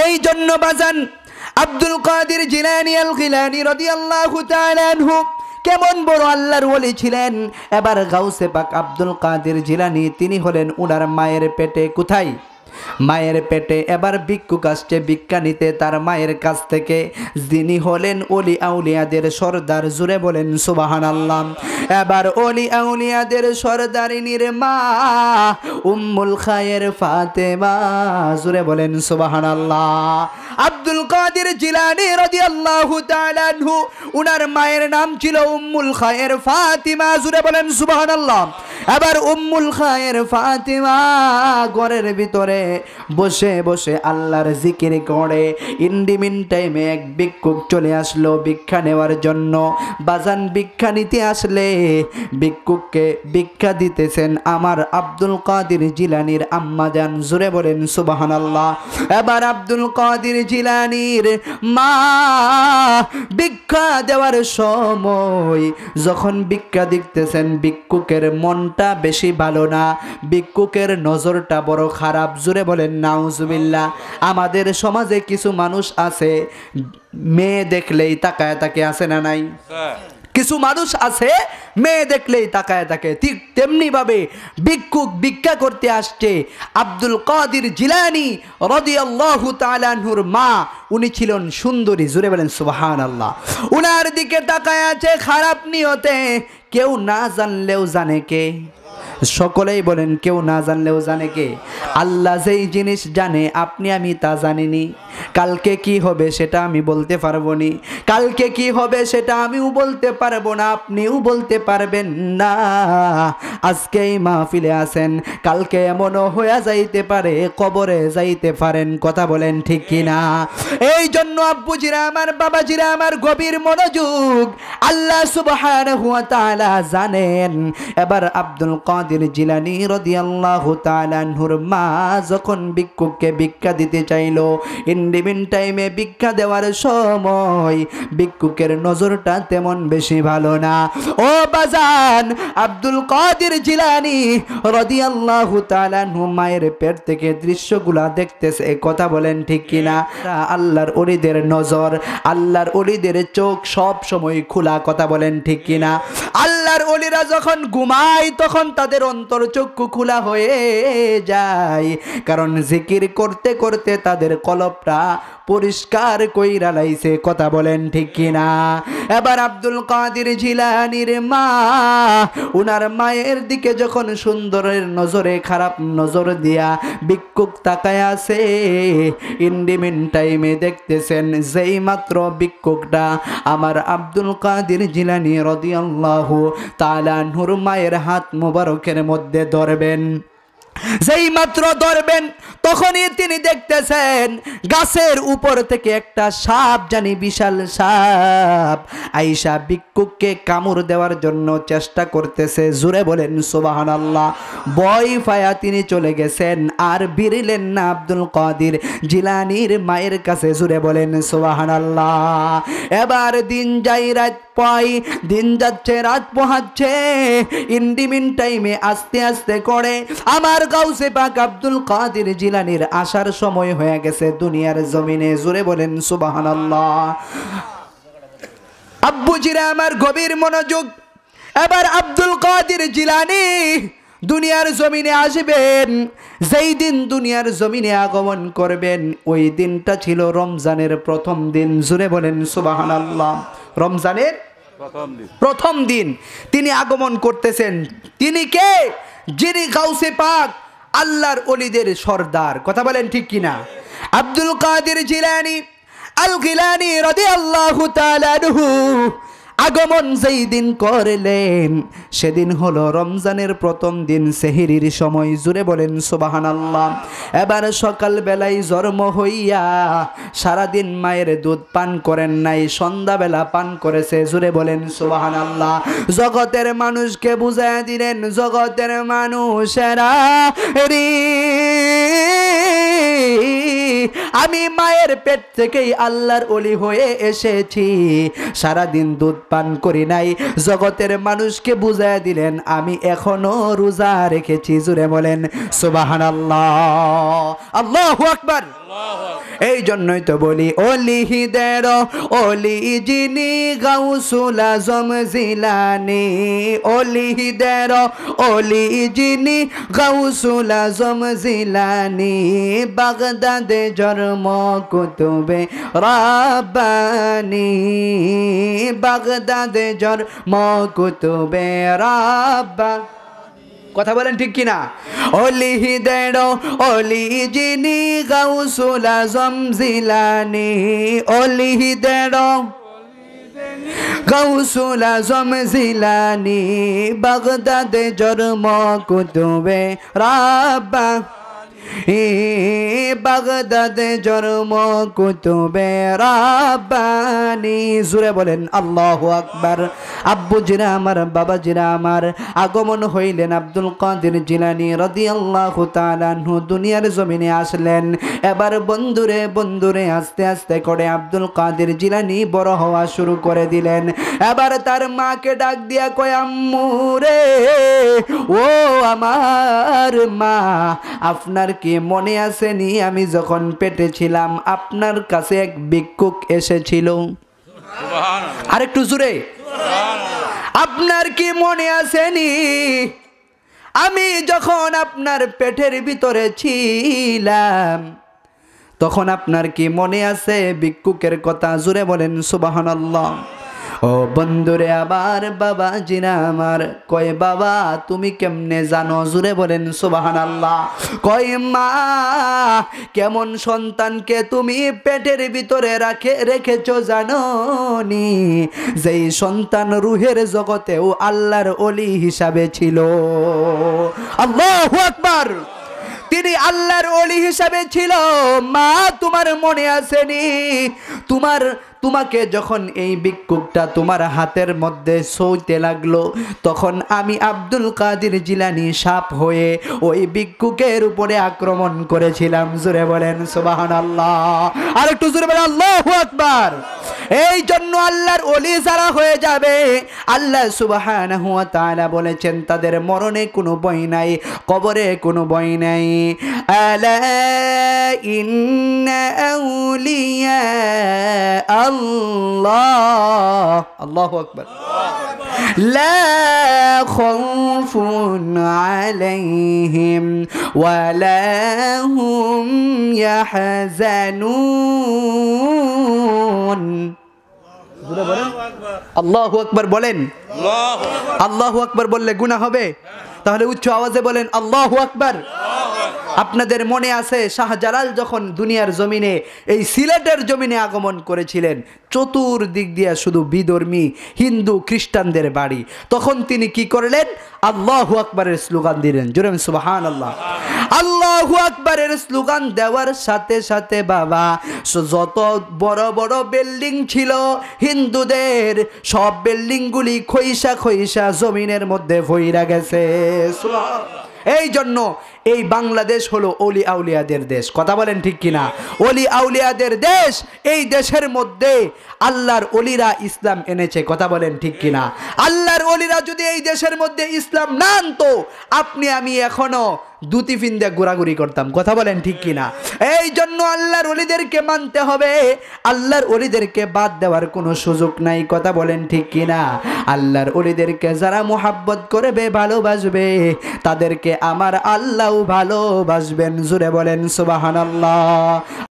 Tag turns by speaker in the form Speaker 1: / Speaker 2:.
Speaker 1: এই জন্য বাজান আব্দুল কাদের জিলানী আল গিলানী রাদিয়াল্লাহু তাআলা আনহু কেমন বড় আল্লাহর ওলি ছিলেন। এবার গাউসে পাক আব্দুল কাদের জিলানী তিনি হলেন উনার মায়ের পেটে, কোথায়? মায়ের পেটে। এবার ভিক্ষুক আসছে ভিক্ষা নিতে তার মায়ের কাছ থেকে, যিনি হলেন ওলি আউলিয়াদের সর্দার, জুড়ে বলেন সুবহানাল্লাহ। এবার ওলি আউলিয়াদের সর্দারিনীর মা উম্মুল খায়ের ফাতেমা, জুড়ে বলেন সুবহানাল্লাহ। আব্দুল কাদের জিলানী রাদিয়াল্লাহু তাআলা আনহু উনার মায়ের নাম ছিল উম্মুল খায়ের ফাতিমা, জুড়ে বলেন সুবহানাল্লাহ। এবার উম্মুল খায়ের ফাতিমা ঘরের ভিতরে বসে বসে আল্লাহর জিকির করে। ইন্ডিমিন টাইমে এক ভিক্ষুক চলে আসলো ভিক্ষা নেওয়ার জন্য। বাজান ভিক্ষা নিতে আসলে ভিক্ষুককে ভিক্ষা দিতেছেন আমার আব্দুল কাদের জিলানীর আম্মা জান, জুড়ে বলেন সুবহানাল্লাহ। এবার আব্দুল কাদের জিলানীর মা ভিক্ষা দেওয়ার সময় যখন ভিক্ষা দিতেছেন ভিক্ষুকের মনটা বেশি ভালো না, ভিক্ষুকের নজরটা বড় খারাপ, জুড়ে বলেন নাউজুবিল্লাহ। আমাদের সমাজে কিছু মানুষ আছে মেয়ে দেখলেই তাকায় তাকে, আছে না নাই? কিছু মানুষ আছে মেয়ে দেখলেই তাকায় থাকে। ঠিক তেমনি ভাবে ভিক্ষুক ভিক্ষা করতে আসছে আব্দুল কাদের জিলানী রাদিয়াল্লাহু তাআলা আনহুর মা, উনি ছিলেন সুন্দরী, জুড়ে বলেন সুবহানাল্লাহ। উনার দিকে তাকায় আছে খারাপ নিয়তে, কেউ না জানলেও জানে কে? সকলেই বলেন কেউ না জানলেও জানে কে? আল্লাহ যেই জিনিস জানে আপনি আমি তা জানিনি। কালকে কি হবে সেটা আমি বলতে পারবো নি, কালকে কি হবে সেটা আমিও বলতে পারবো না, আপনিও বলতে পারবেন না। আজকে এই মাহফিলে আছেন, কালকে এমনও হয়ে যাইতে পারে কবরে যাইতে পারেন, কথা বলেন ঠিক কিনা? এই জন্য আব্বুজিরা আমার, বাবাজিরা আমার, গভীর মনোযোগ, আল্লাহ সুবহানাহু ওয়া তাআলা জানেন। এবার আব্দুল কাদের জিলানী রাদিয়াল্লাহু তাআলা আনহুর মা যখন ভিক্ষুককে ভিক্ষা দিতে চাইলো, ইন্ডিমিন টাইমে ভিক্ষা দেওয়ার সময় ভিক্ষুকের নজরটা তেমন বেশি ভালো না। ও বাজান, আব্দুল কাদের জিলানী রাদিয়াল্লাহু তাআলা আনহু মায়ের পেট থেকে দৃশ্যগুলা দেখতেছে, কথা বলেন ঠিক কিনা? আল্লাহর ওলিদের নজর, আল্লাহর ওলিদের চোখ সব সময় খোলা, কথা বলেন ঠিক কিনা? আল্লাহর ওলিরা যখন ঘুমায় তখন তাদের অন্তর চক্ষু খোলা হয়ে যায়, কারণ জিকির করতে করতে তাদের কলবটা পরিষ্কার কইরা লাইছে, কথা বলেন ঠিক কিনা? এবার আব্দুল কাদের জিলানীর মা উনার মায়ের দিকে যখন সুন্দরের নজরে খারাপ নজর দিয়া ভিক্ষুক তাকায় আছে, ইন্ডিমিন টাইমে দেখতেছেন যেই মাত্র ভিক্ষুকটা আমার আব্দুল কাদের জিলানী রাদিয়াল্লাহু তাআলা আনহুর মায়ের হাত মুবারকের মধ্যে ধরবেন, যেই মাত্র ধরবেন তখনই তিনি দেখতেছেন গাছের উপর থেকে একটা সাপ, জানি বিশাল সাপ, আইসা ভিক্ষুককে কামড় দেওয়ার জন্য চেষ্টা করতেছে, জুড়ে বলেন সুবহানাল্লাহ। ভয় পায়া তিনি চলে গেছেন, আর বিরিলেন না আব্দুল কাদের জিলানীর মায়ের কাছে, জুড়ে বলেন সুবহানাল্লাহ। এবার দিন যাই রাত পাই, দিন যাচ্ছে রাত পোহাচ্ছে, ইন্ডিমিন টাইমে আস্তে আস্তে করে আমার গাউসে পাক আব্দুল কাদের জিলানীর আসার সময় হয়ে গেছে দুনিয়ার জমিনে, জুড়ে বলেন সুবহানাল্লাহ। আব্বুজিরা আমার গভীর মনোযোগ, এবার আব্দুল কাদের জিলানী দুনিয়ার জমিনে আসবেন, যেই দিন দুনিয়ার জমিনে আগমন করবেন ওই দিনটা ছিল রমজানের প্রথম দিন, জুড়ে বলেন সুবহানাল্লাহ। রমজানের প্রথম দিন তিনি আগমন করতেছেন। তিনি কে? যিনি গাউসে পাক আল্লাহর ওলিদের সর্দার, কথা বলেন ঠিক কিনা? আব্দুল কাদের জিলানী আল গিলানী রাদিয়াল্লাহু তাআলা আনহু আগমন যেই দিন করলেন সেদিন হলো রমজানের প্রথম দিন, সেহরির সময়, জুড়ে বলেন সুবহানাল্লাহ। এবার সকাল বেলায় জন্ম হইয়া সারাদিন মায়ের দুধ পান করেন নাই, সন্ধ্যাবেলা পান করেছে, জুড়ে বলেন সুবহানাল্লাহ। জগতের মানুষকে বুঝাইয়া দিলেন, জগতের মানুষেরা রে, আমি মায়ের পেট থেকেই আল্লাহর ওলি হয়ে এসেছি, সারাদিন দুধ পান করি নাই। জগতের মানুষকে বুঝাইয়া দিলেন আমি এখনো রোজা রেখেছি, জুড়ে বলেন সুবহানাল্লাহ। আল্লাহু আকবার। এই জন্যই তো বলি অলিদের অলি যিনি গাউসুল আজম জিলানী, অলিদের অলি যিনি গাউসুল আজম জিলানী, বাগদাদে জন্ম কুতুবে রাব্বানী, বাগদাদে জন্ম কুতুবে রাব্বানী। কথা বলেন ঠিক কিনা? অলিদের অলি যিনি গাউসুল আজম জিলানী, অলিদের গাউসুল আজম জিলানী, বাগদাদে জন্ম কুতুবে রাব্বানী, বাগদাদে জন্ম কুতুবে রাব্বানী। জুড়ে বলেন আল্লাহু আকবার। আব্বু জিরা আমার, বাবা জিরা আমার, আগমন হইলেন আব্দুল কাদের জিলানী রাদিয়াল্লাহু তাআলা আনহু, দুনিয়ার জমিনে আসলেন। এবার বন্ধুরে বন্ধুরে আস্তে আস্তে করে আব্দুল কাদের জিলানী বড় হওয়া শুরু করে দিলেন। এবার তার মাকে ডাক দিয়া কয়, আম্মু রে, ও আমার মা, আপনার কি মনে আসেনি আমি যখন পেটে ছিলাম আপনার কাছে এক ভিক্ষুক এসেছিল? আরেকটু জোরে, আপনার কি মনে আসেনি আমি যখন আপনার পেটের ভিতরে ছিলাম তখন আপনার কি মনে আছে ভিক্ষুকের কথা? জোরে বলেন সুবহানাল্লাহ। ও বন্ধুরে আবার বাবা জিনা আমার কয়, বাবা তুমি কেমনে জানো? জুড়ে বলেন সুবহানাল্লাহ। কয়, মা কেমন সন্তানকে তুমি পেটের ভিতরে রেখেছো জানো নি? যেই সন্তান রুহের জগতেও আল্লাহর ওলি হিসাবে ছিল। আল্লাহু আকবার। তিনি আল্লাহর ওলি হিসাবে ছিল। মা তোমার মনে আসেনি তোমাকে যখন এই ভিক্ষুকটা তোমার হাতের মধ্যে সইতে লাগলো তখন আমি আব্দুল কাদের জিলানী সাপ হয়ে ওই ভিক্ষুকের উপরে আক্রমণ করেছিলাম। জোরে বলেন সুবহানাল্লাহ। আর একটু জোরে বলেন আল্লাহু আকবার। এই জন্য আল্লাহর ওলি যারা হয়ে যাবে আল্লাহ সুবহানাহু ওয়া তাআলা বলেছেন তাদের মরণে কোনো ভয় নাই, কবরে কোনো ভয় নাই। আলা ইন্না আউলিয়া আল্লাহ, আল্লাহু আকবার, লা খাউফুন আলাইহিম ওয়া লা হুম ইয়াহজানুন। আল্লাহু আকবার বলেন। আল্লাহু আকবার বললে গুনাহ হবে? তাহলে উচ্চ আওয়াজে বলেন আল্লাহু আকবার। আপনাদের মনে আছে শাহজালাল যখন দুনিয়ার জমিনে এই সিলেটের জমিনে আগমন করেছিলেন, চতুর্দিক দিয়ে শুধু বিধর্মী হিন্দু খ্রিস্টানদের বাড়ি, তখন তিনি কি করলেন? আল্লাহু আকবারের স্লোগান দিলেন। জোরে সুবহানাল্লাহ। আল্লাহু আকবারের স্লোগান দেওয়ার সাথে সাথে বাবা যত বড় বড় বিল্ডিং ছিল হিন্দুদের সব বিল্ডিংগুলি খইসা খইসা জমিনের মধ্যে ভইরা গেছে। এই জন্য এই বাংলাদেশ হলো ওলি আউলিয়াদের দেশ। কথা বলেন ঠিক কিনা? ওলি আউলিয়াদের দেশ। এই দেশের মধ্যে আল্লাহর ওলিরা ইসলাম এনেছে। কথা বলেন ঠিক কিনা? আল্লাহর ওলিরা যদি এই দেশের মধ্যে ইসলাম না আনতো আপনি আমি এখনো দুটি ফিন্দে ঘোরাঘুরি করতাম। কথা বলেন ঠিক কিনা? এই জন্য আল্লাহর ওলিদেরকে মানতে হবে, আল্লাহর ওলিদেরকে বাদ দেওয়ার কোনো সুযোগ নাই। কথা বলেন ঠিক কিনা? আল্লাহর ওলিদেরকে যারা মুহাব্বত করবে, ভালোবাসবে, তাদেরকে আমার আল্লাহ ভালোবাসবেন। জোরে বলেন সুবহানাল্লাহ।